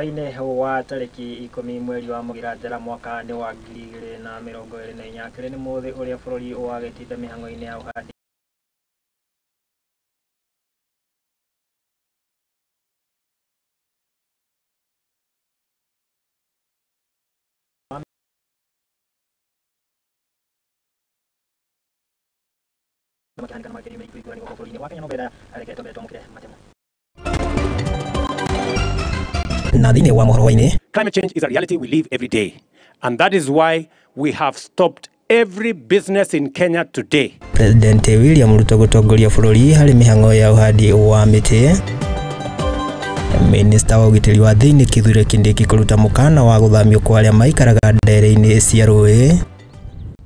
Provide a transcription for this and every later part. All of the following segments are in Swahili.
Ine wa tariki 10 mweri wa Mugira Njara mwaka ni wa 2024 kire ni muthi uria bururi wagetite mihango-ini ya uhandi Climate change is a reality we live every day, and that is why we have stopped every business in Kenya today. President William Ruto gutongoria bururi hari mihango ya uhandi wa miti. Minister wa ugitiri wa thiini Kithure Kindiki kuruta mukana wa guthamio kwa aria maikaraga ndere-ini cia rũĩ.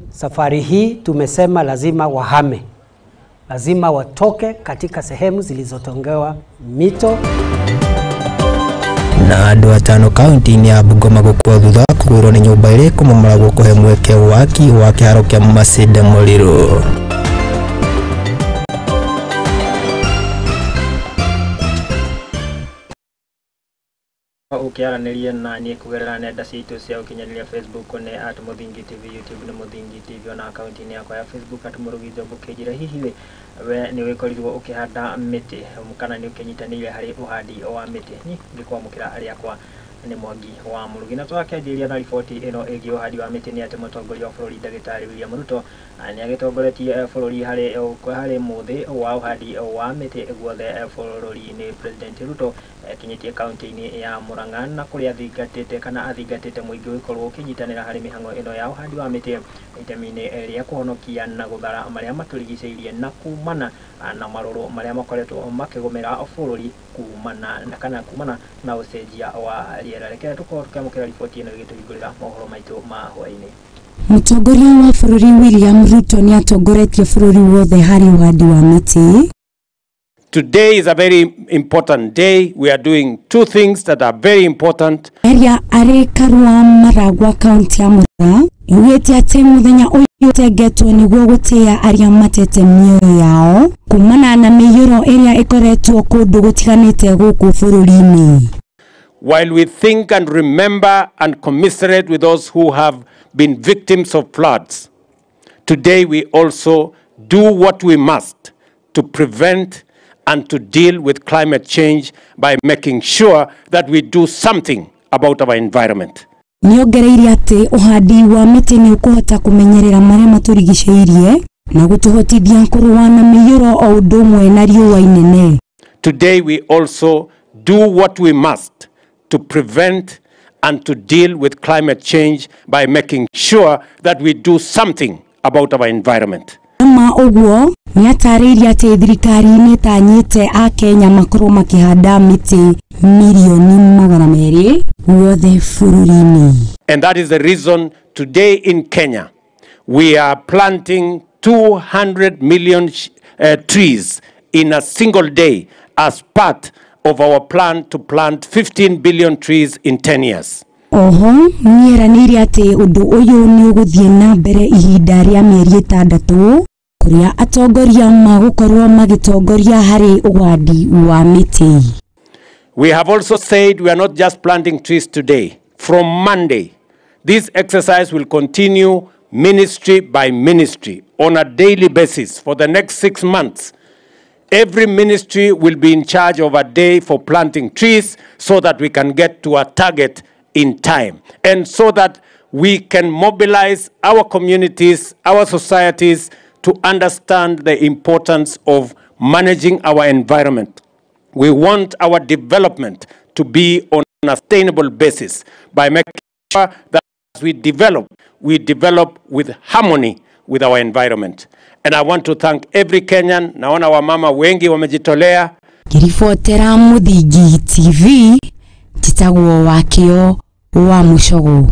Safari hii tumesema lazima wahame. Lazima watoke katika sehemu zilizotongewa mito. Na andu atano kaunti-ini ya Bungoma gukua thutha kugwirwo ni nyumba iri kumomoragwo kuhe mweke waki wa kiharo kia Masinde Muliro. ukiaraniria na ni kugerera nenda citu cia ukinyaniria Facebook ni @Muthingi TV, YouTube ni Muthingi TV, na account ni yakwa ya Facebook @Murugithi Mbukijira. Hihi we ni wikorirwo ukihanda miti kana ni ukinyitanire hari uhandi wa miti? Ni ngikwamukira ari yakwa ni Mwangi wa Murugi, na twakianjiria na riboti ino igi uhandi wa miti ni ati mutongoria wa bururi Ndagitari William Ruto ni agitongoretie bururi hari muthi wa uhandi wa miti guothe bururi-ini. President Ruto kinyitie kaunti-ini ya Murang'a na kuria athingatite kana athingatite muingi wikorwo ukinyitanira hari mihango ino ya uhandi wa miti itemi-ini ria kuhonokia na guthara maria maturigiceirie na kumana na maruru maria makoretwo makigumira bururi kumana na ucenjia wa riera. Reke tukamukira riboti ino igituhingurira mohoro maitu ma hwaini. Mutongoria wa bururi William Ruto ni atongoretie bururi wothe hari uhandi wa miti. Today is a very important day. We are doing two things that are very important. Eria are karua Maragwa kaunti ya Murang'a yugite ati muthenya uyu tegetwo niguo gutia aria matete mioyo yao kumana na miyuro eria ikoretwo kundu gutiganite guku bururi-ini. While we think and remember and commiserate with those who have been victims of floods, today we also do what we must to prevent and to deal with climate change by making sure that we do something about our environment. Niongereire ati uhandi wa miti ni ukuhota kumenyerera maria maturigiceirie na gutuhotithia kurua na miyuro o undu umwe na riua inene. Today we also do what we must to prevent and to deal with climate change by making sure that we do something about our environment. Ama uguo ni atariria ati thirikari ni tanyite a Kenya makorwo makihanda miti milioni 200 guothe bururi-ini. And that is the reason today in Kenya we are planting 200 million trees in a single day as part of our plan to plant 15 billion trees in 10 years. Oho nieranire ati undu uyu ni uguthie na mbere ihinda ria mieri 6 kuria atongoria magukorwo magitongoria hari uhandi wa miti. We have also said we are not just planting trees today. From Monday, this exercise will continue ministry by ministry on a daily basis for the next 6 months. Every ministry will be in charge of a day for planting trees so that we can get to a target in time, and so that we can mobilize our communities, our societies to understand the importance of managing our environment. We want our development to be on a sustainable basis by making sure that as we develop with harmony with our environment. And I want to thank every Kenyan. Naona wamama wengi wamejitolea. Kirifotera Muthingi TV, Titagwo wakio wa Mushogo.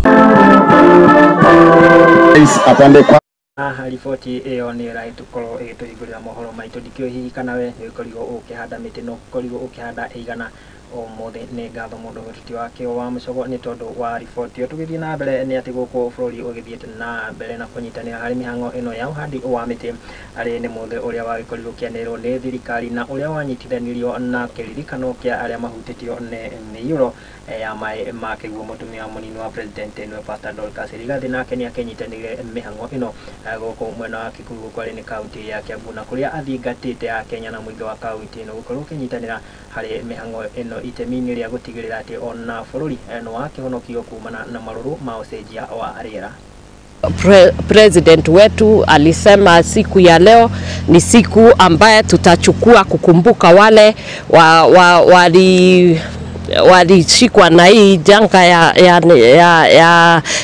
Riboti iyo ni raitukorwo igituhingurira mohoro maitu ndikio hihi kana we ni ukorirwo ukihanda miti no ukorirwo ukihanda igana umuthi ni ngatho mundu wititi wake wa mucogo ni tondu wa riboti yo tugithii na mbere ni ati guku bururi ugithiete na mbere na kunyitanira hari mihango ino ya uhandi wa miti ari ni muthi uria wagikorirwo kianirwo ni thirikari na uria wanyitithanirio na kiririkano kia aria mahutitio ni miyuro ya mai makiguo mutumia munini wa president ni Pastor Dorcas Rigathi nake ni akenyitanire mihango ino guku mwena wa Kikuyu kwari ni kaunti ya Kiambu na kuria athingatite ya Kenya na muingi wa kaunti ino gukorwo kinyitanira hari mihango ino itemini ria gutigirira ati ona bururi no wake honokio kumana na maruru ma ucenjia wa riera. President wetu alisema siku ya leo ni siku ambaye tutachukua kukumbuka wale walishikwa na hii janga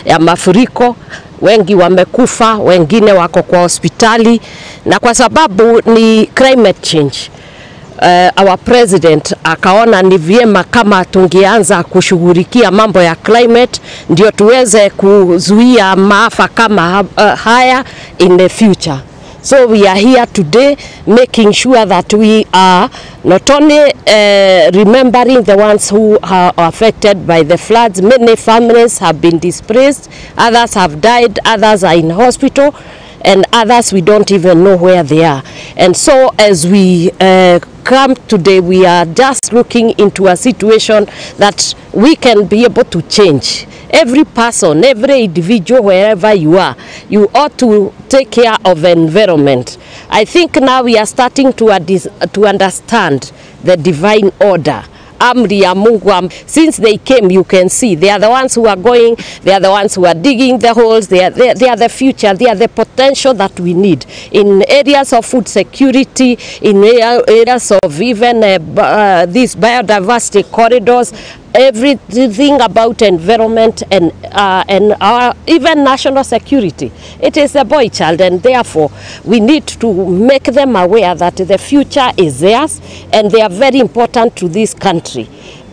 ya mafuriko. Wengi wamekufa, wengine wako kwa hospitali, na kwa sababu ni climate change, our president akaona ni vyema kama tungeanza kushughulikia mambo ya climate ndio tuweze kuzuia maafa kama haya in the future. So we are here today making sure that we are not only remembering the ones who are affected by the floods. Many families have been displaced, others have died, others are in hospital, and others we don't even know where they are. And so as we come today, we are just looking into a situation that we can be able to change. Every person, every individual, wherever you are, you ought to take care of the environment. I think now we are starting to understand the divine order. Amri ya Mungu. Since they came, you can see they are the ones who are going, they are the ones who are digging the holes, they are the future, they are the potential that we need in areas of food security, in areas of even these biodiversity corridors, everything about environment and our even national security. It is a boy child, and therefore we need to make them aware that the future is theirs and they are very important to this country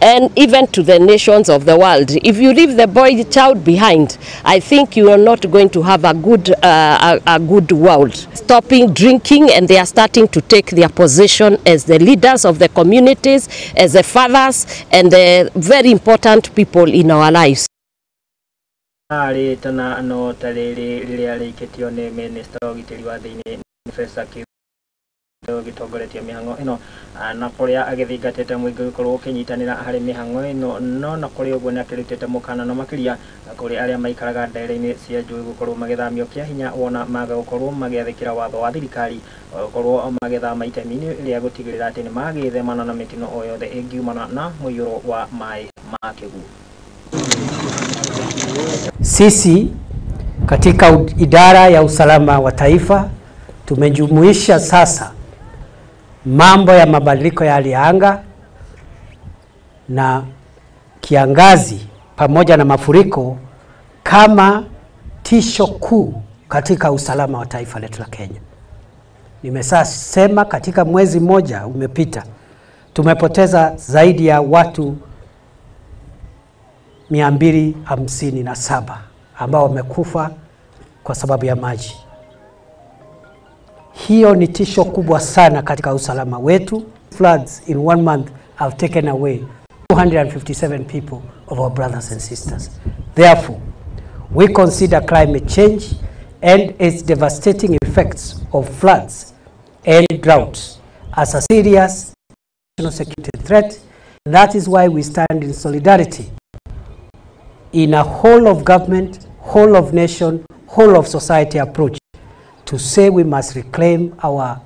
and even to the nations of the world. If you leave the boy child behind, I think you are not going to have a good world. Stopping drinking, and they are starting to take their position as the leaders of the communities, as the fathers, and the very important people in our lives. Gitongoretie mihango ino na kuria agithingatite muingi gukorwo ukinyitanira hari mihango ino na kuria uguo ni akirutite mukana na makiria kuria aria maikaraga ndaire-ini cia njui gukorwo magithamio kia hinya wona maga gukorwo magiathikira watho wa thirikari gukorwo magithama itemi-ini ria gutigirira ati ni magithemana na mitino o yothe ingiumana na muiyuro wa mai ma kiguo. Sisi katika idara ya usalama wa taifa tumejumuisha sasa mambo ya mabadiliko ya hali ya anga na kiangazi pamoja na mafuriko kama tisho kuu katika usalama wa taifa letu la Kenya. Nimesema katika mwezi mmoja umepita tumepoteza zaidi ya watu 257 ambao wamekufa kwa sababu ya maji. Hiyo ni tisho kubwa sana katika usalama wetu. Floods in 1 month have taken away 257 people of our brothers and sisters. Therefore, we consider climate change and its devastating effects of floods and droughts as a serious national security threat. And that is why we stand in solidarity in a whole of government, whole of nation, whole of society approach to say we must reclaim our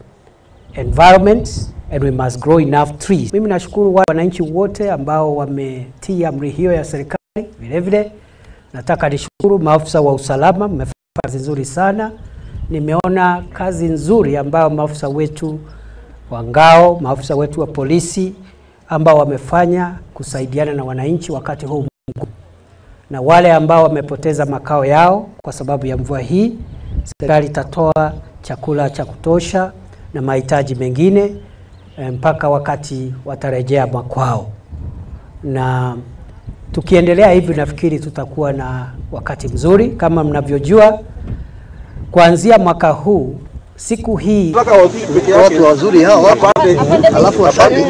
environment and we must grow enough trees. Mimi nashukuru wananchi wote ambao wametii amri hiyo ya serikali. Vile vile nataka nishukuru maafisa wa usalama, mmefanya kazi nzuri sana. Nimeona kazi nzuri ambao maafisa wetu wa ngao, maafisa wetu wa polisi ambao wamefanya kusaidiana na wananchi wakati huu mgumu. Na wale ambao wamepoteza makao yao kwa sababu ya mvua hii, serikali itatoa chakula cha kutosha na mahitaji mengine mpaka wakati watarejea makwao. Na tukiendelea hivi nafikiri tutakuwa na wakati mzuri. Kama mnavyojua, kuanzia mwaka huu siku hii watu wazuri hao hapa alafu wasadi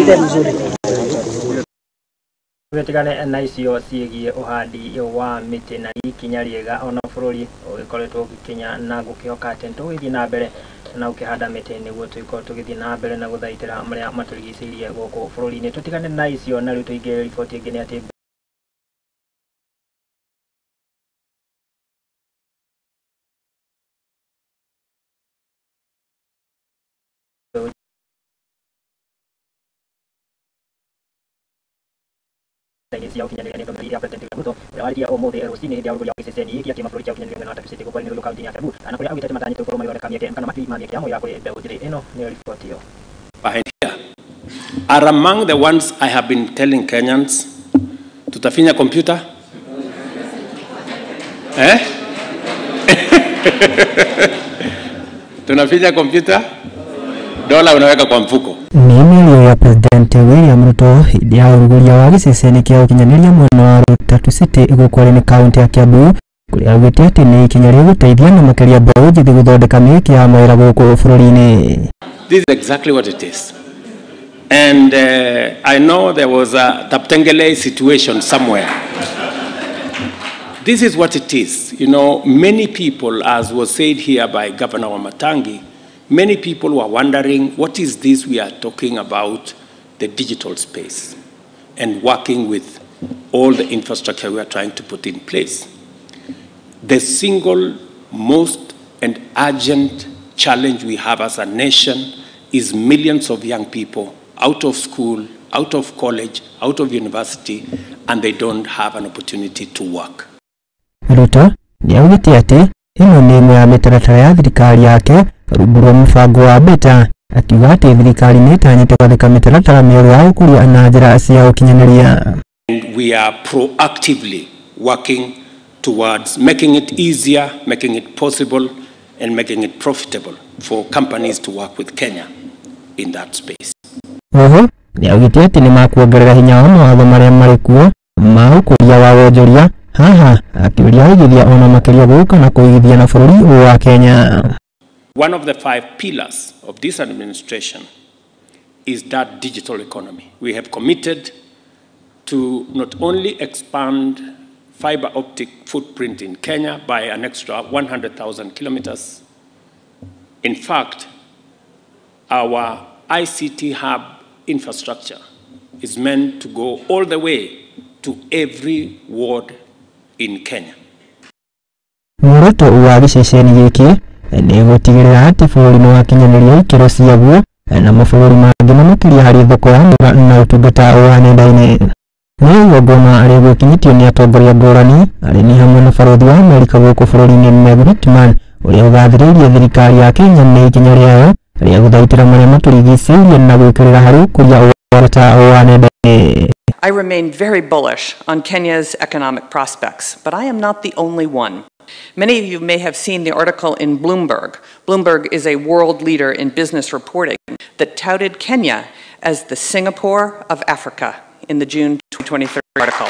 ile mzuri. Wetigane na icio ciegie uhandi wa miti na ikinya riega ona bururi ugikoretwo gikinya na gukihoka atento withi na mbere na ukihanda miti niguo tuiko tugithi na mbere na guthaitira maria maturigicirie guku bururi-ini. Tutigane na icio na riu tuige riboti ingi ni ati ya ukinya ni kama ya president Ruto wali ya omo de rosini ndio ya kiseseni hiki ya mafuriko ya ukinya na tapisiti kwa ni local ya Kiambu anakuja au matani tu foroma ya kamia kana mati kiamo ya kwa beudire eno ni report hiyo. Are among the ones I have been telling Kenyans tutafinya computer tunafinya computer dola unaweka kwa mfuko. Mimi ya President William Ruto ya uruguria wa giseseni kia ukinyaniria mwena wa Rutatu City igukore ni county ya Kiambu kuria gutete ni ikinyaria guteithia na makeria bao jithi guthondeka miki ya mawira guku bururi-ini. This is exactly what it is. And I know there was a Taptengele situation somewhere. This is what it is. You know, many people, as was said here by Governor Wamatangi, many people were wondering, what is this we are talking about, the digital space, and working with all the infrastructure we are trying to put in place. The single most and urgent challenge we have as a nation is millions of young people out of school, out of college, out of university, and they don't have an opportunity to work. Ruto niaugite ati ino ni imwe ya mitaratara ya thirikari yake rungu rwa mubango wa beta, akiuga ati thirikari ni itanyite kwathika mitaratara mieru ya ukuria na njira cia ukinyaniria. And we are proactively working towards making it easier, making it possible, and making it profitable for companies to work with Kenya in that space. Oho, niaugite ati ni makuongerera hinya wa mawatho maria mari kuo ma ukuria wa wonjoria haha akiuria igithia ona makeria guka na kuigithia na bururi wa Kenya. One of the 5 pillars of this administration is that digital economy. We have committed to not only expand fiber optic footprint in Kenya by an extra 100,000 kilometers. In fact, our ICT hub infrastructure is meant to go all the way to every ward in Kenya. Muruto wa giceceni giki ni gutigirira ati bururi ni wakinyaniria ikiro ciaguo na mabũrũri mangĩ na makiria harĩ thoko ya mboga na ũtungata wa nenda-inĩ. Nĩ ngoma arĩa gũkinyĩtio nĩ atongoria ngũrani arĩ ni hamwe na barothi wa Amerika gũkũ bũrũri-inĩ Meg Whitman ũrĩa ũgathĩrĩirie thirikari ya Kenya nĩ ikinya rĩayo rĩa gũthaitĩra marĩa matũrigicĩirie na gwĩkĩrĩra harĩ ũkũria ũtungata wa nenda-inĩ. I remain very bullish on Kenya's economic prospects, but I am not the only one. Many of you may have seen the article in Bloomberg. Bloomberg is a world leader in business reporting that touted Kenya as the Singapore of Africa in the June 2023 article.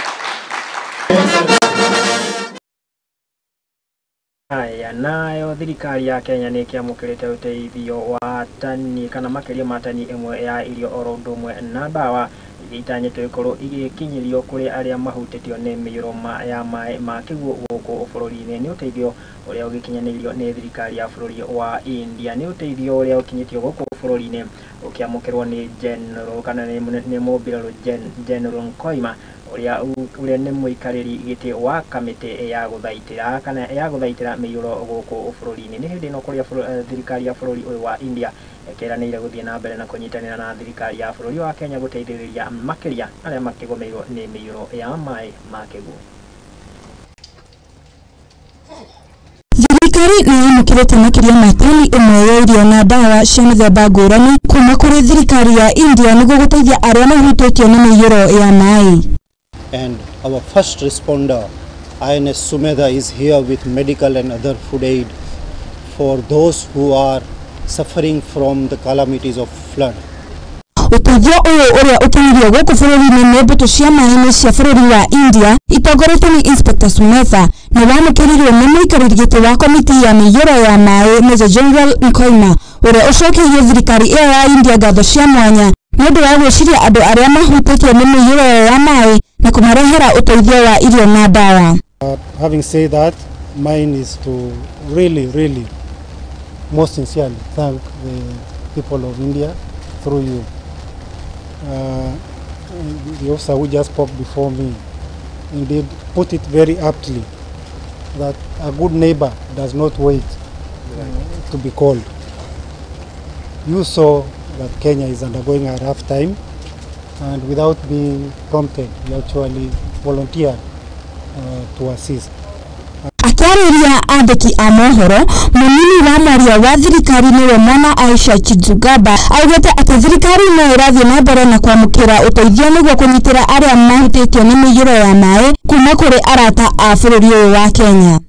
Haya, nayo thirikari ya Kenya ni kiamukirite uteithio wa tani kana makiria matani imwe ya irio oro ndumwe na dawa itanyete ikorwo igikinyirio kuri aria mahutitio ni miyuro ya mai ma kiguo guku bururi-ini. Ni uteithio uria ugikinyanirio ni thirikari ya bururi wa India. Ni uteithio uria ukinyitio guku bururi-ini ukiamukirwo ni General kana ni Mobile General Nkoima uria ni muikariri giti wa kamiti ya guthaitira kana ya guthaitira miyuro guku bururi-ini. Ni hindi no kuria thirikari ya bururi wa India ekeranire guthie na mbere na kunyitanira na thirikari ya bururi wa Kenya guteithiriria makiria aria makigomeirwo ni miyuro ya mai ma kiguo. Thirikari nĩ yamũkĩrĩte makiria ma tani ĩmwe ya irio na dawa cia mĩthemba ngũrani kuma kũrĩ thirikari ya India nĩguo gũteithia arĩa mahutĩtio nĩ mĩiyũro ya mai. And our first responder, INS Sumedha, is here with medical and other food aid for those who are suffering from the calamities of flood. Uteithio ũyũ ũrĩa ũkinyĩrio gũkũ bũrũri-inĩ nĩ mbũtũ cia maĩ cia bũrũri wa India itongoretio nĩ Inspector Sumedha na wamũkĩririo nĩ mũikarĩri gĩtĩ wa komiti ya mĩiyũro ya maĩ Major General Nkoima ũrĩa ũcokeirie thirikari ĩyo ya India ngatho cia mwanya nĩ ũndũ wa gwĩciria andũ arĩa mahutĩtio nĩ mĩiyũro ya maĩ na kumarehera uteithio wa irio na dawa. Having said that, mine is to really most sincerely thank the people of India through you. The officer who just spoke before me indeed put it very aptly that a good neighbor does not wait to be called. You saw that Kenya is undergoing a rough time, and without being prompted, you actually volunteered to assist. Akiariria andiki a mohoro, munini wa mwaria wa thirikari niwe Mwana Aisha Chizugaba augete ati thirikari no irathie na mbere na kwamukira uteithio niguo kunyitira aria mahutĩtio ni mĩiyũro ya maĩ kuma kuri arata a bũrũri ũyũ wa Kenya.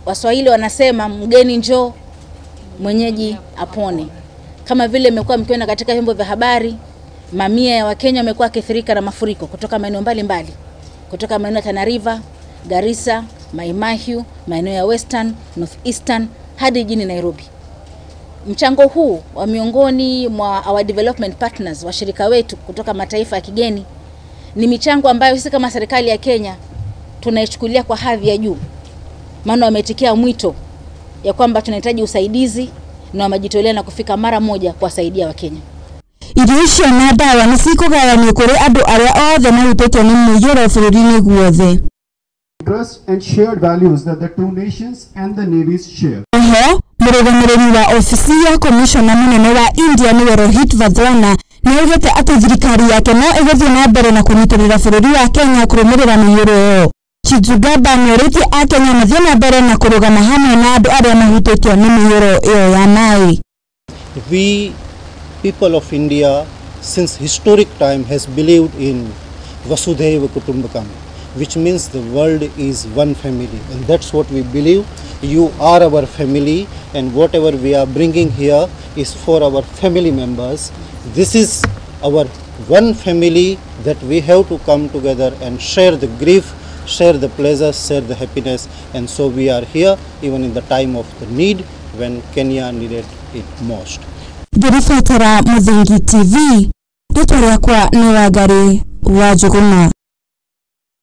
Waswahili wanasema mgeni njoo mwenyeji apone. Kama vile mmekuwa mkiona katika vyombo vya habari, mamia ya Wakenya wamekuwa wakithirika na mafuriko kutoka maeneo mbalimbali, kutoka maeneo ya Tana River, Garissa, Mai Mahiu, maeneo ya Western, Northeastern hadi jijini Nairobi. Mchango huu wa miongoni mwa our development partners, washirika wetu kutoka mataifa ya kigeni, ni michango ambayo sisi kama serikali ya Kenya tunaichukulia kwa hadhi ya juu. Maana wametikia mwito ya kwamba tunahitaji usaidizi na wamejitolea na kufika mara moja kuwasaidia Wakenya. Irio icio na dawa nĩ cikũgayanio kũrĩ andũ arĩa othe mahutĩtio nĩ mũiyũro bũrũri-inĩ guothe. Trust and shared values that the two nations and the navies share. Mũrũgamĩrĩri wa ofisi ya komishona mũnene wa India nĩwe Rohit Vadhwana nĩaugĩte atĩ thirikari yake no ĩgũthiĩ na mbere na kũnyitĩrĩra bũrũri wa Kenya kũrũmĩrĩra mĩiyũro ĩyo. Chizugaba nĩorĩtie Akenya mathiĩ na mbere na kũrũgama hamwe na andũ arĩa mahutĩtio nĩ mĩiyũro ĩyo ya maĩ. We, people of India, since historic time has believed in Vasudhaiva Kutumbakam, which means the world is one family, and that's what we believe. You are our family, and whatever we are bringing here is for our family members. This is our one family that we have to come together and share the grief, share the pleasure, share the happiness, and so we are here even in the time of the need when Kenya needed it most. Ngĩribatara Muthingi TV, rĩtwa rĩakwa nĩ Wangari wa Njuguna.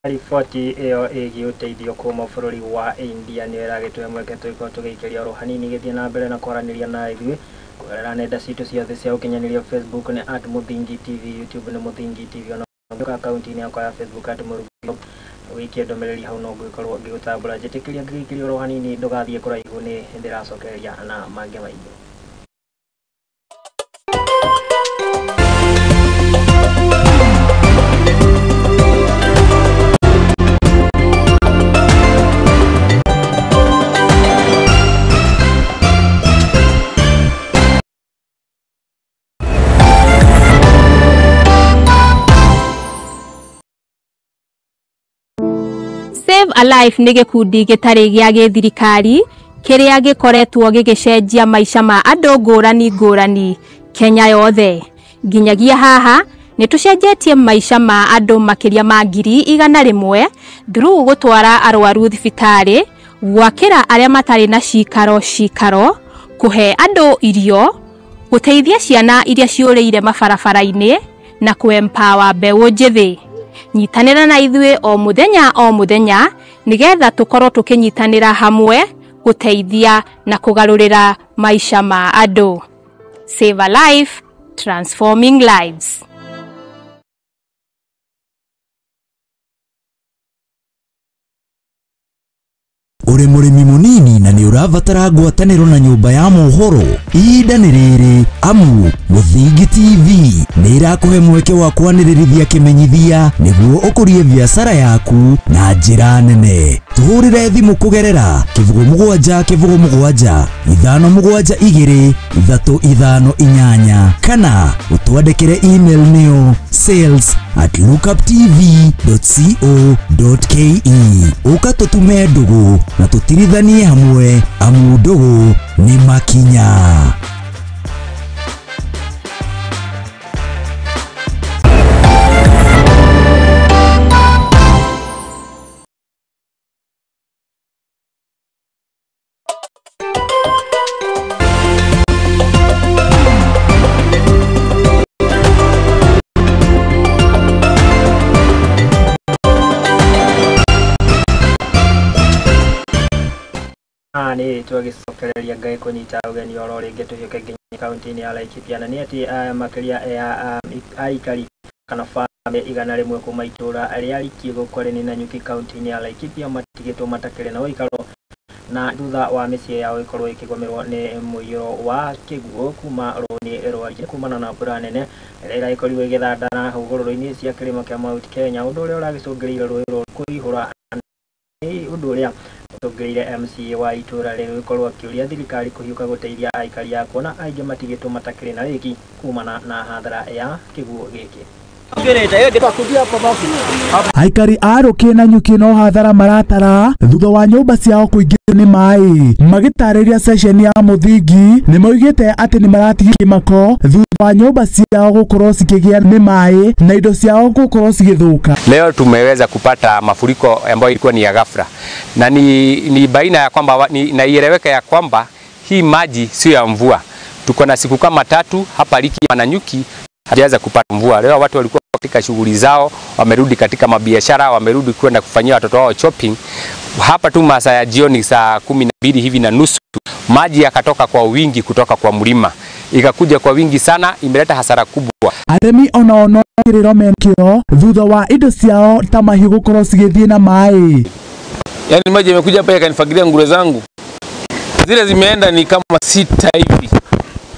Riboti ĩyo ĩgiĩ ũteithio kuma bũrũri wa India nĩ ĩragĩtũhe mweke tũgĩkorwo tũgĩikĩria oro hanini gĩthiĩ na mbere na kwaranĩria na ithuĩ kũgerera nenda citũ ciothe cia ũkinyanĩria Facebook nĩ @Muthingi TV, YouTube nĩ Muthingi TV, ona akaunti-inĩ yakwa ya Facebook @Murugi. Wiki ndũmĩrĩri hau no ngĩkorwo ngĩgũtambũra njĩtĩkĩria ngĩikĩria oro hanini ndũgathiĩ kũraihu nĩ ndĩracokereria na mangĩ maingĩ. Save a Life nĩ gĩkundi gĩtarĩ gĩa gĩthirikari kĩrĩa gĩkoretwo gĩgĩcenjia maica ma andũ ngũrani Kenya yothe. Nginyagia haha nĩ tũcenjetie maica ma andũ makĩria ma 100,000 through gũtwara arwaru thibitarĩ, gwakĩra arĩa matarĩ na cikaro, kũhe andũ irio, gũteithia ciana iria ciũrĩire mabarabara-inĩ na kũ-empower mbeũ njĩthĩ. Nyitanĩra na ithuĩ o mũthenya nĩgetha tũkorwo tũkĩnyitanĩra hamwe gũteithia na kũgarũrĩra maica ma andũ. Save a Life, transforming lives. Uri mũrĩmi mũnini na nĩ ũrabatara ngwatanĩro na nyũmba ya mohoro, ihinda nĩ rĩrĩ, amu Muthingi TV nĩ irakũhe mweke wa kwanĩrĩrithia kĩmenyithia nĩguo ũkũrie biacara yaku na njĩra nene. Tũhũrĩre thimũ kũgerera 0777 572 358 kana ũtwandĩkĩre email nĩyo sales@lookuptv.co.ke. Ũka tũtume ndũgũ na tũtirithanie hamwe, amu ndũgũ nĩ makinya. ni twagicokereria ngai kunyita ugeni oro ringi tuhiuke nginya kaunti-ini ya Laikipia, na ni ati makiria ya aikari kana family igana rimwe kuma itura aria riki gukoreni na Nyuki kaunti-ini ya Laikipia matigitwo matakire na uikaro na thutha wa mĩciĩ yao ikorwo ikigomerwo ni mũiyũro wa kĩguũ kuma rũni rwa kumana na mbura nene ĩrĩa ĩkorirwo igĩthandara hũgũrũrũ-inĩ cia kĩrĩma kĩa Mount Kenya, ũndũ ũrĩa ũragĩcũngĩrĩire rũĩ rũrũ kũihũra. Ũndũ ũrĩa ũcũngĩrĩire MCA wa itũra rĩu gũkorwo akĩũria thirikari kũhiũka gũteithia aikari a kuona aingĩ matigĩtwo matakĩrĩ na rĩki kumana na hathara ya kĩguũ gĩkĩ. Aikari a Rũkĩ na Nyuki no hathara maratara thutha wa nyũmba ciao kũingĩrwo nĩ maĩ. Magĩtarĩria session ya mũthingi nĩ moigĩte atĩ nĩ maratigire kĩmako thutha wa nyũmba ciao gũkorwo cikĩgĩa nĩ maĩ na indo ciao gũkorwo cigĩthũka. Leo tumeweza kupata mafuriko ambayo ilikuwa ni ya ghafla na ni baina ya kwamba na ieleweke ya kwamba hii maji sio ya mvua. Tuko na siku kama 3 hapa Riki na Nyuki hajaweza kupata mvua. Leo watu walikuwa katika shughuli zao, wamerudi katika mabiashara, wamerudi kwenda kufanyia watoto wao shopping. Hapa tu masaa ya jioni saa 12 hivi na nusu maji yakatoka kwa wingi kutoka kwa mlima. Ikakuja kwa wingi sana, imeleta hasara kubwa. Aremi ono kiriro menkio thutha wa indo ciao ta mahiũ gũkorwo cigĩthiĩ na maĩ. Yaani maji yamekuja hapa yakanifagilia nguo zangu. Zile zimeenda ni kama 6 hivi.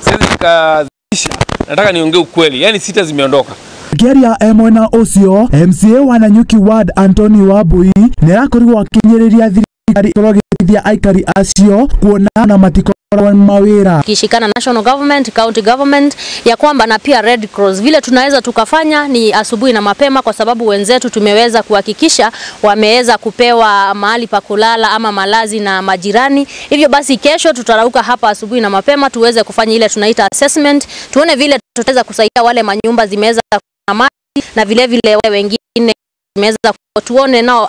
Sasa zikazisha. Nataka niongee ukweli. Yaani 6 zimeondoka. Geria mwena ucio MCA wa Nanyuki Ward Anthony Wambui nĩarakorirwo akinyĩrĩria thirikari kũrogithia aikari acio kuona na matiko mawira kishikana national government, county government ya kwamba na pia Red Cross vile tunaweza tukafanya ni asubuhi na mapema, kwa sababu wenzetu tumeweza kuhakikisha wameweza kupewa mahali pa kulala ama malazi na majirani. Hivyo basi kesho tutarauka hapa asubuhi na mapema tuweze kufanya ile tunaita assessment, tuone vile tutaweza kusaidia wale manyumba zimeweza na maji na vile vile wale wengine zimeweza tuone nao.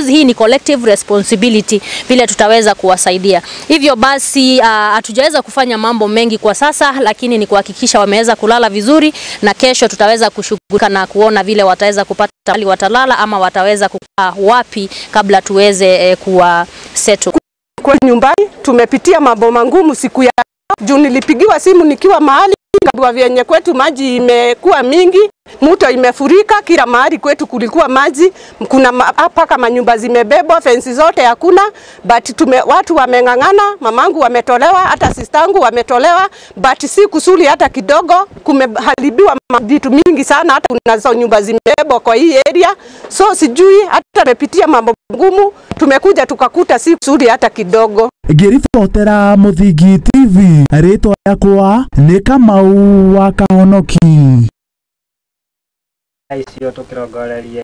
Hii ni collective responsibility vile tutaweza kuwasaidia. Hivyo basi hatujaweza kufanya mambo mengi kwa sasa, lakini ni kuhakikisha wameweza kulala vizuri, na kesho tutaweza kushughulika na kuona vile wataweza kupata hali watalala ama wataweza kukaa wapi kabla tuweze kuwa settle. Kwa nyumbani tumepitia mambo mangumu siku ya juu, nilipigiwa simu nikiwa mahali kwa vyenye kwetu maji imekuwa mingi, mto imefurika, kila mahali kwetu kulikuwa maji, kuna hapa kama nyumba zimebebwa, fensi zote hakuna, but watu wamengangana, mamangu wametolewa, hata sistangu wametolewa, but si kusuli hata kidogo, kumeharibiwa vitu mingi sana, hata kuna nyumba zimebebwa kwa hii area, so sijui hata tumepitia mambo ngumu, tumekuja tukakuta si kusuli hata kidogo. Ngĩribotera Mũthingi TV, rĩtwa yakwa nĩ Kamau wa Kahonoki. Icio tukirongorerie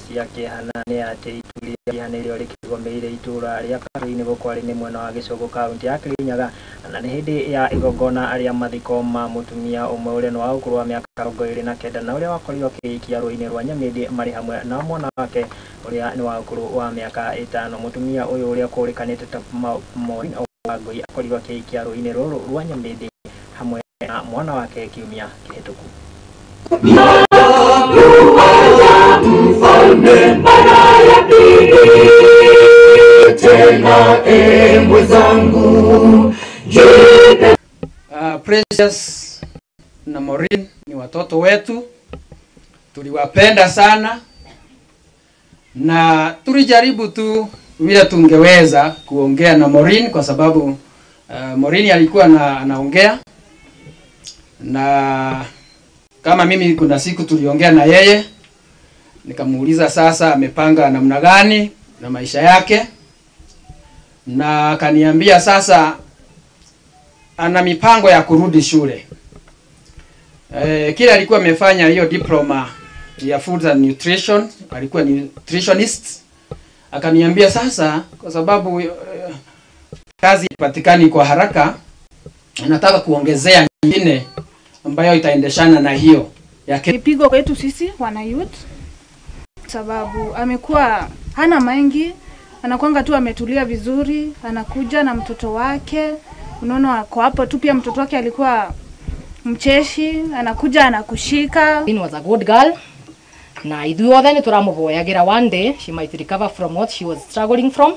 cia kĩhana nĩ atĩ ituri rĩhanĩrĩo rĩkĩgomeire itura rĩa Karũi-inĩ gũkwarĩ nĩ mwena wa Gĩcũgũ kaunti ya Kirinyaga, na nĩ hĩndĩ ya igongona arĩa mathiko ma mũtumia ũmwe ũrĩa nĩ wa ũkũrũ wa mĩaka 29 na ũrĩa wakorirwo akĩikia rũĩ-inĩ rwa Nyamĩndĩ marĩ hamwe na mwana wake ũrĩa nĩ wa ũkũrũ wa mĩaka 5. Mũtumia ũyũ ũrĩa kũrĩkanĩte ta Maureen Wangui akorirwo akĩikia rũĩ-inĩ rũrũ rwa Nyamĩndĩ hamwe na mwana wake kiumia kĩhĩtũku. Precious na Maureen ni watoto wetu, tuliwapenda sana na tulijaribu tu vile tungeweza kuongea na Maureen, kwa sababu Maureen alikuwa anaongea na kama mimi kuna siku tuliongea na yeye, nikamuuliza sasa amepanga namna gani na maisha yake, na akaniambia sasa ana mipango ya kurudi shule. Kile alikuwa amefanya hiyo diploma ya food and nutrition, alikuwa nutritionist. Akaniambia sasa kwa sababu kazi ipatikani kwa haraka, anataka kuongezea nyingine ambayo itaendeshana na hiyo yake. Kipigo kwetu sisi wana youth, sababu amekuwa hana mengi, anakuanga tu ametulia vizuri, anakuja na mtoto wake, unaona kwa hapo tu. Pia mtoto wake alikuwa mcheshi, anakuja anakushika. He was a good girl, na ithuothe ni turamuhoyagira one day she might recover from what she was struggling from,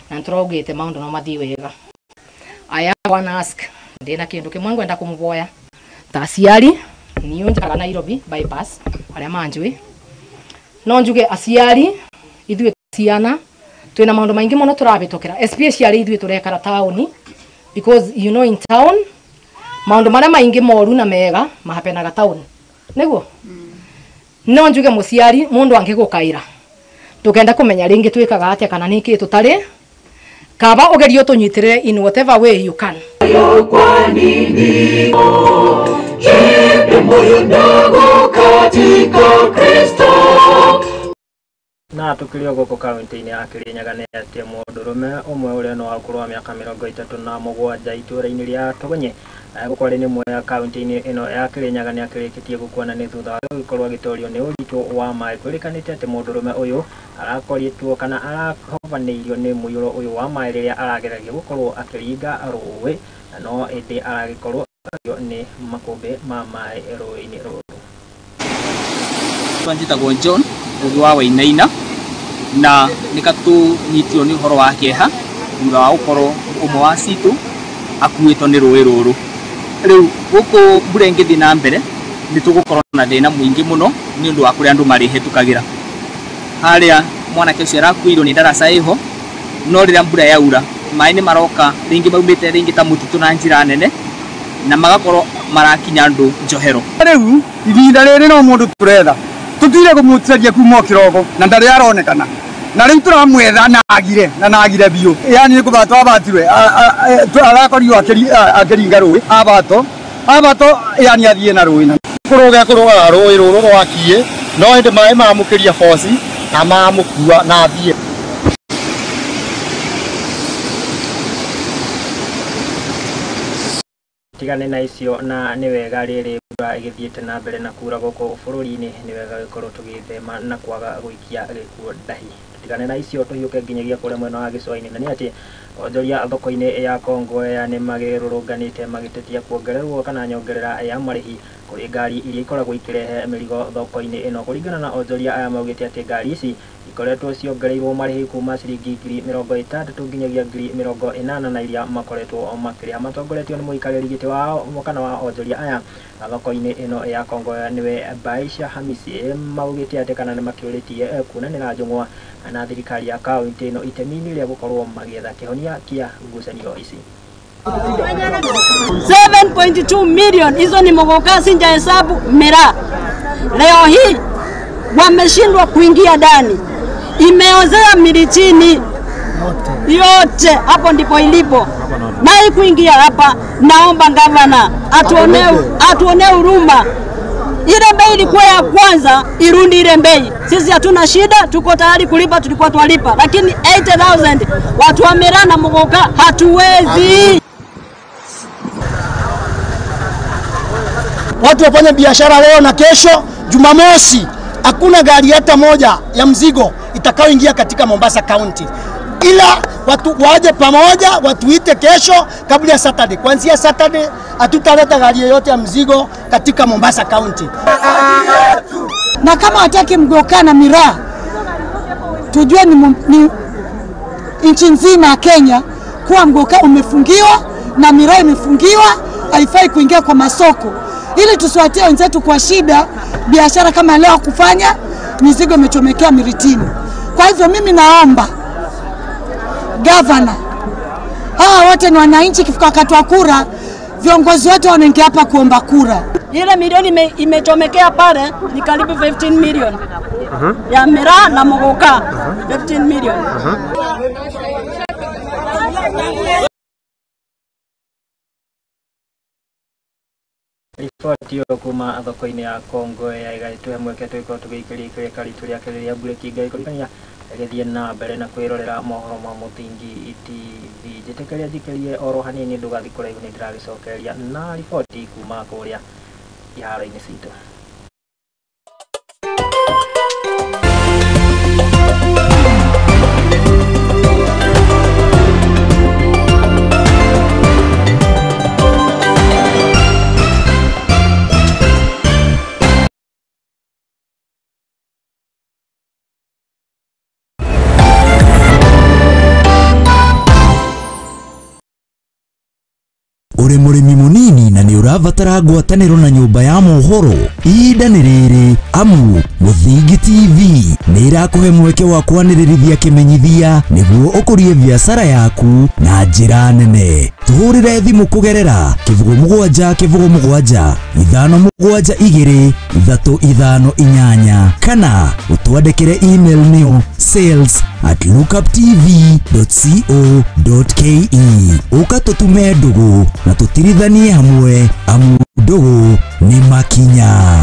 na nturogite maundu no mathii wega. I want to ask ndina kindu kimwe ngwenda kumuvoya ta aciari niyo njikaga Nairobi bypass aria manjui no njuge aciari ithuĩ ciana twina maundu maingi muno turabitokera especially ithuĩ turekara tauni because you know in town maundu maria maingi moru na mega mahapenaga town niguo no njuge muciari mundu angigukaira tukenda kumenya ringi twikaga atia kana niki tutari kaba ugerio tunyitirire in whatever way you can. Kwa nini jipe moyo ndogo katika Kristo. Na tukilio goko kaunti-ini ya Kirinyaga nĩ atĩ mũndũrũme ũmwe ũrĩa no akũrũ wa mĩaka 37 itũũra-inĩ rĩa Togonye gũkorwo nĩ mwe ya kaunti-ini ĩno ya Kirinyaga nĩ akĩrĩkĩtie gũkuana nĩ thutha wa gũkorwo agĩtorio nĩ ũritũ wa maĩ. Kwĩrĩkanĩte atĩ mũndũrũme ũyũ arakoritwo kana arahobanĩirio nĩ mũiyũro ũyũ wa maĩ rĩrĩa arageragia gũkorwo akĩringa rũĩ no ĩndĩ aragĩkorwo nĩ makũmbĩ ma maĩ rũĩ-inĩ rũrũ. Njĩtagwo John Ngugi wa Wainaina na nikatunyitio ni uhoro wa kieha thutha wa gukorwo umwe wa citu akuitwo ni rũĩ rũrũ. Riu guku mbura ingithi na mbere ni tugukorwo na thina muingi muno ni undu wa kuria andu marihetukagira. Haria mwanake ucio arakuirwo ni ndaraca iho no riria mbura yaura maĩ ni maroka ringi maumite ringi ta mututu na njira nene na magakorwo marakinya andu njohero. Riu ihinda riri no mundu turetha tutire kumutiria kuma kirogo na ndari aronekana na riu turamwetha nagire biu yani ni kubatwa abatirwe arakorio akiringa rũĩ abato yani athie na rũĩ na kuroga rũĩ rũrũ rwakie no ende maĩ mamukiria force na mamukua na athie. Tigane na icio na nĩ wega rĩrĩ mbura ĩgĩthiĩte na mbere na kura gũkũ bũrũri-inĩ nĩ wega gũkorwo tũgĩthema na kwaga gũikia gĩkuo ndahi. Tigane na icio tũhiũke nginyagia kũrĩa mwena wa gĩcũa-inĩ na nĩ atĩ onjoria thoko-inĩ ya Kongo nĩ magĩrũrũnganĩte magĩtetia kuongererwo kana nyongerera ya marĩhi kũrĩ ngari iria ikoragwo ikĩrehe mĩrigo thoko-inĩ ĩno. Kũringana na onjoria aya maugĩte atĩ ngari ici ikoretwo ciongereirwo marĩhi kuma ciringi 60,000 nginyagia 80,000 na iria makoretwo makĩrĩha. Matongoretio nĩ mũikarĩri gĩtĩ wao kana wa onjoria aya thoko-inĩ ĩno ya Kongo nĩwe Baisha Hamisi maugĩte atĩ kana nĩ makĩũrĩtie kuonanĩra njũng'wa na thirikari ya kaunti ĩno itemi-inĩ rĩa gũkorwo magĩetha kĩhonia kĩa ngucanio ici. 7.2 million hizo ni Mogoka, sinja hesabu Miraa. Leo hii wameshindwa kuingia ndani, imeozea Miritini yote, hapo ndipo ilipo na kuingia hapa. Naomba gavana atuonee huruma. Ile bei ilikuwa ya kwanza irundi ile bei. Sisi hatuna shida, tuko tayari kulipa, tulikuwa twalipa, lakini 80,000 watu wa Miraa na Mogoka hatuwezi. Watu wafanya biashara leo na kesho. Jumamosi hakuna gari hata moja ya mzigo itakayoingia katika Mombasa County, ila watu waje pamoja watuite kesho kabla ya Saturday. Kuanzia Saturday hatutaleta gari yoyote ya mzigo katika Mombasa County. Na kama hataki Mogoka na Miraa, tujue ni nchi nzima ya Kenya kuwa Mogoka umefungiwa na Miraa imefungiwa, haifai kuingia kwa masoko, ili tusiwatie wenzetu kwa shida biashara kama leo kufanya mizigo imechomekea Miritini. Kwa hivyo mimi naomba governor, hawa wote ni wananchi, kifika wakati wa kura viongozi wote wanaingia hapa kuomba kura. Ile milioni imechomekea pale ni karibu 15 million ya Miraa na Mogoka. 15 million. Ripoti hiyo kuma thoko-inĩ ya Kongo yaigatuhe mweke tũgĩkorwo tũgĩikĩria kĩrĩkari tũrĩa kĩrĩria mbura kĩngai kũrikania gĩthiĩ na mbere na kwĩrorera mohoro ma Mũthingi TV. Njĩtĩkĩria njikĩrie oro hanini ndũgathiĩ kũraihu nĩ ndĩragĩcokeria na riboti kuma kũrĩa iharo-inĩ citũ. uri murimi munini na ni urabatara ngwataniro na nyumba ya mohoro ihinda nĩ rĩrĩ amu Muthingi TV nĩ irakuhe mweke wa kwanĩrĩrithia kĩmenyithia nĩguo ũkũrie biacara yaku na njĩra nene. Tuhũrĩre thimũ kũgerera 0777 572 358 kana ũtwandĩkĩre email nĩyo sales@lookuptv.co.ke. Ũka tũtume ndũgũ na tũtirithanie hamwe amu ndũgũ nĩ makinya.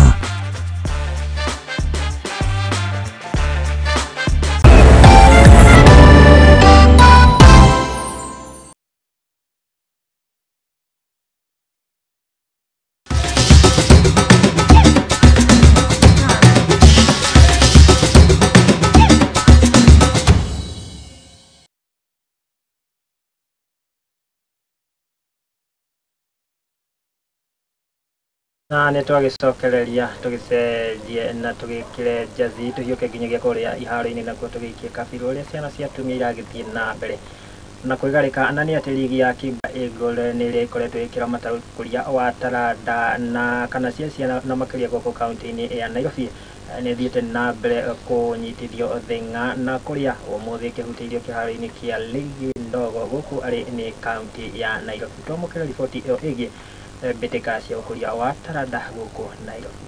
Na nĩ twagicokereria tugicenjie na tugikire jazi tuhiuke nginyagia kuria iharo-ini nakuo tugiikie kabiru uria ciana cia atumia iragithie na mbere na kwigarika na nĩ atĩ ligi ya Kiba Eagle nĩ ĩrĩa ĩkoretwo ĩkĩramata ũkũria wa taranda na kana cia ciana na makĩria gũkũ kaunti-inĩ ya Nairobi nĩ thiĩte na mbere kũnyitithio thĩng'a na kũrĩa ũmũthĩ kĩhutĩirio kĩharo-inĩ kĩa ligi ndogo gũkũ arĩ nĩ kaunti ya Nairobi. Twamũkĩra riboti ĩyo ĩgiĩ mbĩtĩka cia ũkũria wa taranda gũkũ Nairobi.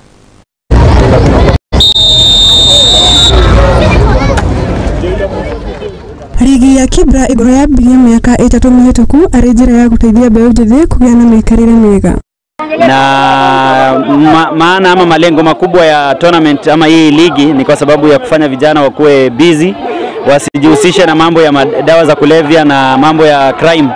Ligi ya Kibra Eagle yambirie miaka 3 mĩhĩtũku arĩ njĩra ya gũteithia mbeũ njĩthĩ kũgĩa na mĩikarĩre mĩega. Na maana ama malengo makubwa ya tournament ama hii ligi ni kwa sababu ya kufanya vijana wakuwe busy, wasijihusishe na mambo ya dawa za kulevya na mambo ya crime.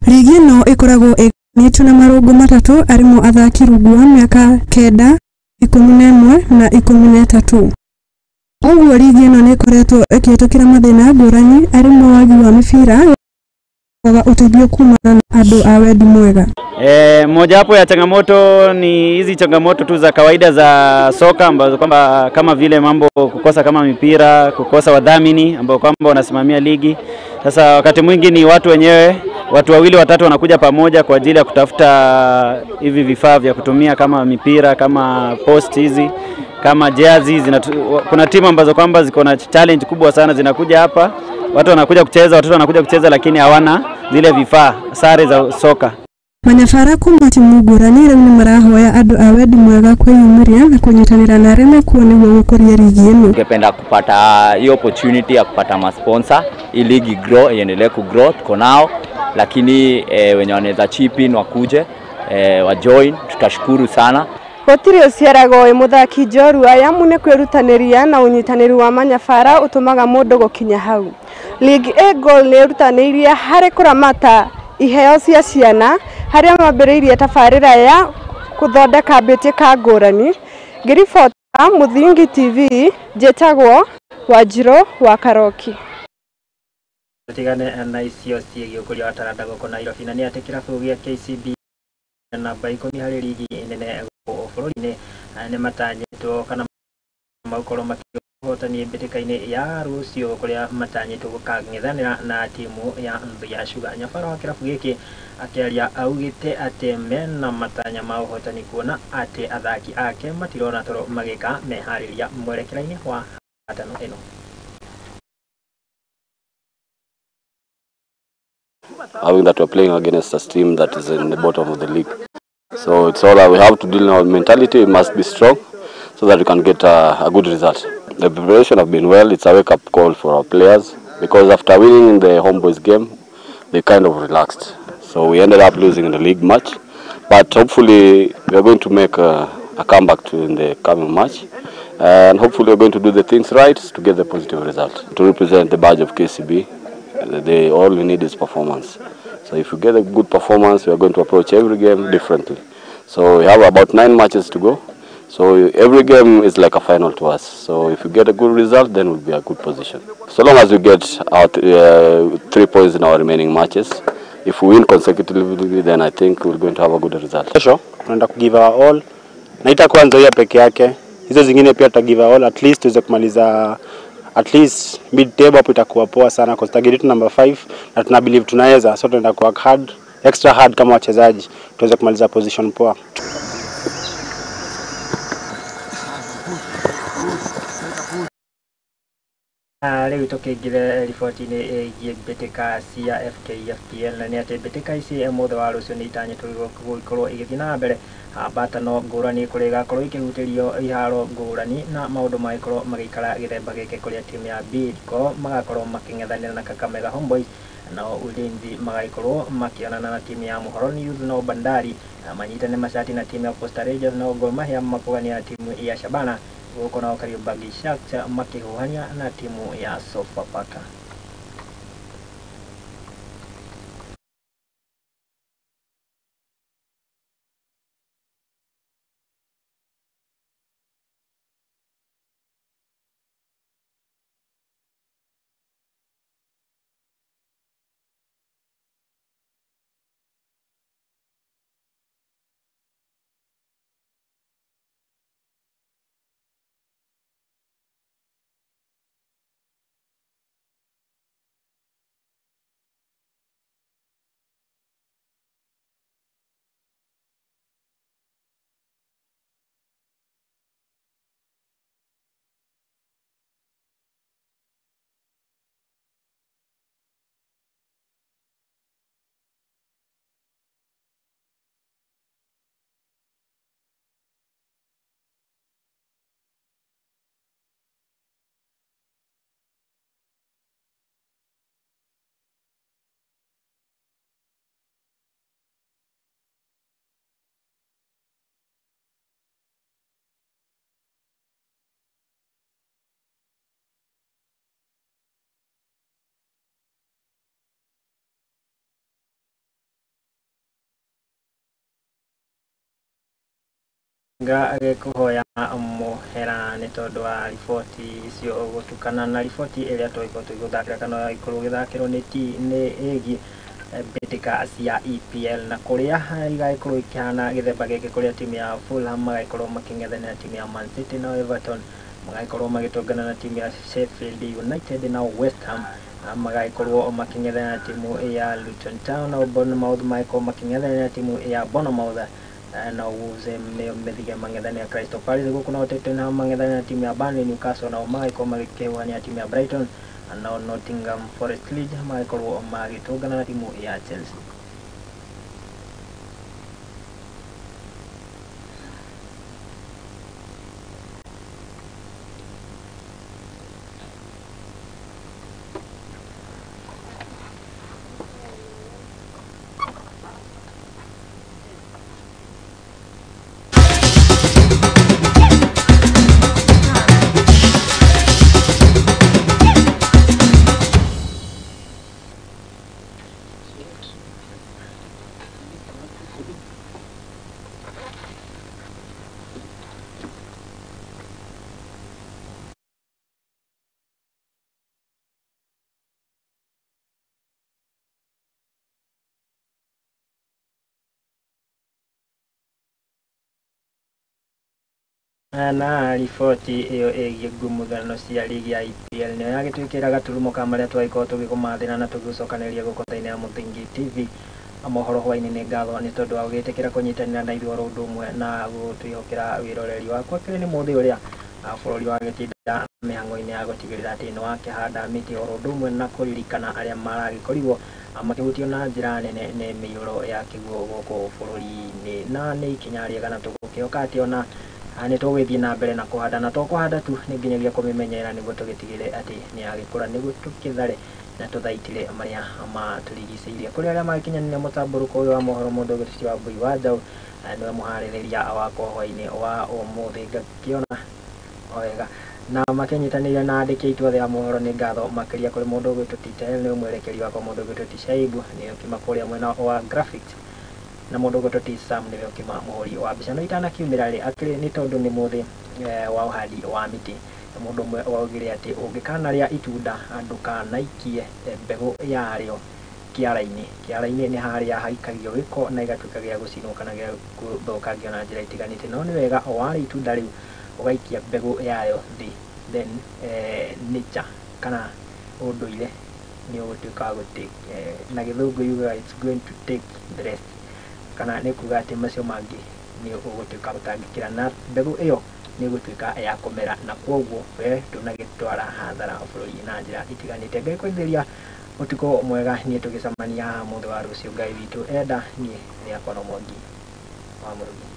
Ligi ĩno ĩkoragwo ĩnyitu na marũngo matatũ arimo athaki rungu wa mĩaka 9, 11 na 13. Ũguo ligi ĩno nĩ ĩkoretwo ĩkĩhĩtũkĩra mathĩna ngũrani arimo wagi wa mĩbira kwa uteithio kumana na andũ a wendi mwega. Moja hapo ya changamoto ni hizi changamoto tu za kawaida za soka ambazo kwamba kama vile mambo kukosa kama mipira, kukosa wadhamini ambao kwamba wanasimamia ligi. Sasa wakati mwingi ni watu wenyewe, watu wawili watatu wanakuja pamoja kwa ajili ya kutafuta hivi vifaa vya kutumia kama mipira, kama post hizi, kama jersey. Kuna timu ambazo kwamba ziko na challenge kubwa sana, zinakuja hapa, watu wanakuja kucheza, watoto wanakuja kucheza lakini hawana zile vifaa, sare za soka. Manyabara kuma timu ngũrani rĩu nĩ marahoya andũ a wendi mwega kwĩyumĩria na kũnyitanĩra na arĩa mekuo nĩguo gũkũria ligi ĩno. Tungependa kupata hiyo opportunity ya kupata masponsor, hii ligi grow, iendelee kugrow, tuko nao, lakini wenye wanaweza chip in wakuje, wa join, tutashukuru sana. Gũtirĩ ũciaragwo mũthaki njorua yamu nĩ kwĩrutanĩria na ũnyitanĩri wa manyabara ũtũmaga mũndũ gũkinya hau. Ligi Eagle nĩ ĩrutanĩirie harĩ kũramata iheo cia ciana harĩa mambĩrĩirie tabarĩra ya gũthondeka mbĩtĩka ngũrani. Ngĩribota Muthingi TV, njĩtagwo Wanjirũ wa Karoki. Tutigane na icio ciĩgiĩ ũkũria wa taranda gũkũ Nairobi, na nĩ atĩ kĩrabu gĩa KCB namba 10 harĩ ligi nene gũkũ bũrũri-inĩ nĩ matanyĩtwo kana maũkorwo makĩhotania mbĩtĩka-inĩ ya rũciũ kũrĩa matanyĩtwo gũkang'ethanĩra na timu ya Nzoia Sugar. Nyabara wa kĩrabu gĩkĩ akĩaria augĩte atĩ mena matanya ma ũhotani kuona atĩ athaki ake matirona toro magĩka meharĩria mwerekera-inĩ wa hatano ĩno. Having that we're playing against a team that is in the bottom of the league. So it's all that we have to deal in our mentality. We must be strong so that we can get a good result. The preparation have been well. It's a wake-up call for our players because after winning the Homeboys game, they kind of relaxed. So we ended up losing in the league match. But hopefully we are going to make a comeback in the coming match. And hopefully we're going to do the things right to get the positive result. To represent the badge of KCB, all we need is performance. So if we get a good performance, we are going to approach every game differently. So we have about 9 matches to go. So every game is like a final to us. So if we get a good result, then we'll be in a good position. So long as we get our 3 points in our remaining matches, if we win consecutively, then I think we're going to have a good result. Kesho tunaenda kugive our all. Na itakuwa Nzoia peke yake. Hizo zingine pia tutagive our all, at least tuweze kumaliza at least mid table hapo itakuwa poa sana kwa target yetu number 5 na tuna believe tunaweza, so tunaenda ku work hard extra hard kama wachezaji tuweze kumaliza position poa. Rĩu tũkĩingĩre riboti-inĩ ĩgiĩ mbĩtĩka cia FKFPL na nĩ atĩ mbĩtĩka ici mũthenya wa rũciũ nĩ itanyĩtwo gũkorwo igĩthiĩ na mbere mbatano ngũrani kũrĩa igakorwo ikĩhutĩrio iharo ngũrani na maũndũ magĩkorwo magĩikara gĩthemba gĩkĩ kũrĩa timu ya Bidco magakorwo makĩng'ethanĩra na Kakamega Homeboyz na Ulinzi magagĩkorwo makĩonana na timu ya Muhoroni Youth na Bandari manyitane macati na timu ya Posta Rangers na Gor Mahia makũgania na timu ya Shabana gũkũ nao Kariobangi Sharks makĩhuhania na timu ya Sofapaka. Ngagĩkũhoya mũhera nĩ tondũ wa riboti icio gũtukana na riboti ĩrĩa tũgũthakĩra kana ikorwo gĩthakĩrwo nĩ ĩgiĩ mbĩtĩka cia EPL na kũrĩa igagĩkorwo ikĩhana gĩthemba gĩkĩ kũrĩa timu ya Fulham magagĩkorwo makĩng'ethanĩra na timu ya Man City na Everton magagĩkorwo magĩtũngana na timu ya Sheffield United na West Ham magagĩkorwo makĩng'ethanĩra na timu ya Luton Town na Bournemouth magagĩkorwo makĩng'ethanĩra na timu ya Bournemouth na Wolves methiga mang'ethanĩra Crystal Palace gũkũ nao Tottenham mang'ethanĩra na timu ya Burnley, Newcastle nao magagĩkorwo magĩkĩhuhania na timu ya Brighton na Nottingham Forest Leeds magagĩkorwo magĩtũngana na timu ya Chelsea. Na riboti ĩyo ĩgiĩ ngumuthano cia ligi ya EPL nĩyo yagĩtwĩkĩra gaturumo ka marĩa twagĩkorwo tũgĩkũmathĩra na tũgĩcokanĩrĩria gũkũ thĩinĩ ya Mũthingi TV. Mohoro hwainĩ nĩ ngatho nĩ tondũ wa gũgĩtĩkĩra kũnyitanĩra na ithuĩ oro ũndũ ũmwe na gũtwĩhokera wĩroreri wakwa kĩrĩ nĩ mũthĩ ũrĩa bũrũri wagĩtinda mĩhang'o-inĩ ya gũtigĩrĩra atĩ nĩ wakĩhanda mĩtĩ oro ũndũ ũmwe na kũririkana arĩa maragĩkorirwo makĩhutio na njĩra nene nĩ mĩiyũro ya kĩguũ gũkũ bũrũri-inĩ na nĩ ikinya rĩega na tũgũkĩhoka atĩ ona nĩ tũgũgĩthiĩ na mbere na kũhanda na to kũhanda tu nĩ nginyagia kũmĩmenyerera nĩguo tũgĩtigĩre atĩ nĩ yagĩkũra nĩguo tũkĩthare na tũthaitire marĩa matũrigicĩirie. Kũrĩ arĩa magĩkinyanĩria mũtambũrũko ũyũ wa mohoro mũndũ ũgĩtuti wa Mbui wa Njaũ nĩwe mũharĩrĩria wakwa hwainĩ wa ũmũthĩ ngakĩona wega na makĩnyitanĩria na andĩki aitũ othe a mohoro nĩ ngatho makĩria kũrĩ mũndũ ũgĩtuti Tel nĩwe mwerekeri wakwa mũndũ ũgĩtuti Shaibu nĩwe ũkĩma kũrĩa mwena wa graphics na mũndũ ũgĩtuti Sam nĩwe ũkĩma mũhũri wa mbica no itanakiumĩra rĩ akĩrĩ nĩ tondũ nĩ mũthĩ wa ũhandi wa mĩtĩ mũndũ ũmwe waugire atĩ ũngĩkanarĩa itunda ndũkanaikie mbegũ yarĩo kĩara-inĩ nĩ harĩa haikagio gĩko na igatuĩka gĩa gũcinwo kana gĩa gũthũkangio na njĩra itiganĩte no nĩ wega warĩa itunda rĩu ũgaikia mbegũ yayo thĩ then nature kana ũndũire ni ugutuika gutake na githungu yuga it's going to take the rest kana ni kuga ati macio mangi ni ugutuika gutangikira na mbegu iyo ni gutuika ya kumera na kwoguo we tunagitwara hathara bururi na njira itiganite ngai kwithiria utiko mwega ni tugicamania muthe wa rucio ngai witu enda ni akwa no mongi wa murugi